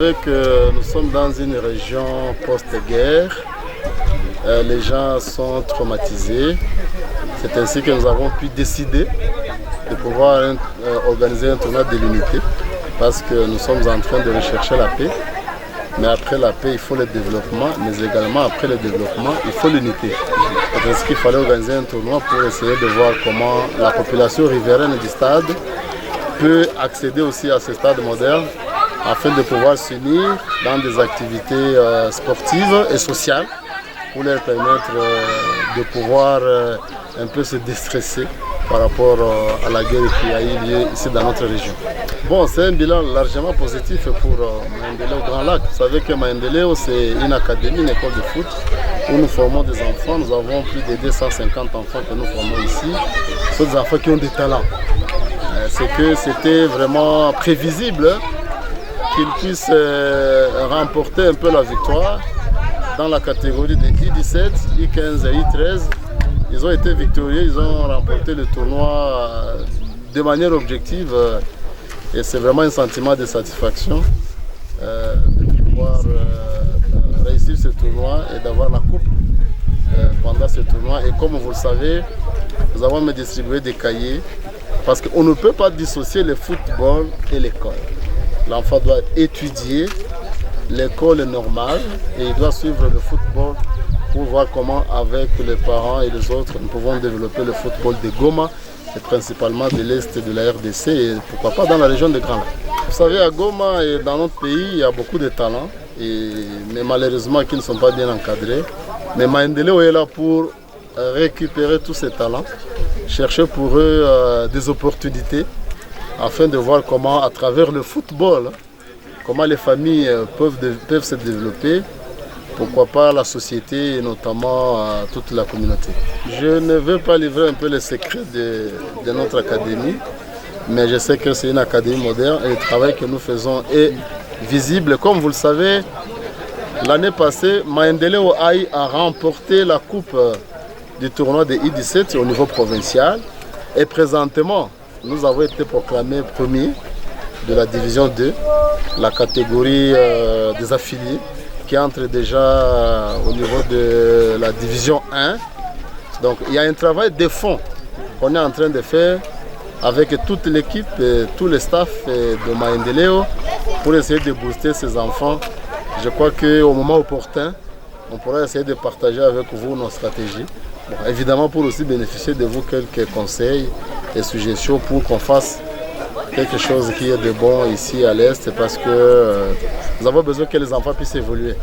Nous sommes dans une région post-guerre. Les gens sont traumatisés. C'est ainsi que nous avons pu décider de pouvoir organiser un tournoi de l'unité parce que nous sommes en train de rechercher la paix. Mais après la paix, il faut le développement, mais également après le développement, il faut l'unité. C'est ainsi qu'il fallait organiser un tournoi pour essayer de voir comment la population riveraine du stade peut accéder aussi à ce stade moderne afin de pouvoir s'unir dans des activités sportives et sociales pour leur permettre de pouvoir un peu se déstresser par rapport à la guerre qui a eu lieu ici dans notre région. Bon, c'est un bilan largement positif pour Maendeleo Grand Lac. Vous savez que Maendeleo, c'est une académie, une école de foot où nous formons des enfants. Nous avons plus de 250 enfants que nous formons ici. Ce sont des enfants qui ont des talents. C'est que c'était vraiment prévisible qu'ils puissent remporter un peu la victoire dans la catégorie des I17, I15 et I13. Ils ont été victorieux, ils ont remporté le tournoi de manière objective et c'est vraiment un sentiment de satisfaction de pouvoir réussir ce tournoi et d'avoir la coupe pendant ce tournoi. Et comme vous le savez, nous avons même distribué des cahiers parce qu'on ne peut pas dissocier le football et l'école. L'enfant doit étudier, l'école est normale et il doit suivre le football pour voir comment avec les parents et les autres nous pouvons développer le football de Goma et principalement de l'Est de la RDC et pourquoi pas dans la région de Grand Lac. Vous savez, à Goma et dans notre pays, il y a beaucoup de talents, mais malheureusement qui ne sont pas bien encadrés. Mais Maendeleo est là pour récupérer tous ces talents, chercher pour eux des opportunités afin de voir comment à travers le football, comment les familles peuvent se développer. Pourquoi pas la société et notamment toute la communauté. Je ne veux pas livrer un peu les secrets de notre académie, mais je sais que c'est une académie moderne et le travail que nous faisons est visible. Comme vous le savez, l'année passée, Maendeleo a remporté la coupe du tournoi des I17 au niveau provincial et présentement, nous avons été proclamés premiers de la division 2, la catégorie des affiliés, qui entre déjà au niveau de la division 1. Donc il y a un travail de fond qu'on est en train de faire avec toute l'équipe et tout le staff de Maendeleo pour essayer de booster ces enfants. Je crois qu'au moment opportun, on pourra essayer de partager avec vous nos stratégies. Bon, évidemment pour aussi bénéficier de vous quelques conseils et suggestions pour qu'on fasse quelque chose qui est de bon ici à l'Est parce que nous avons besoin que les enfants puissent évoluer.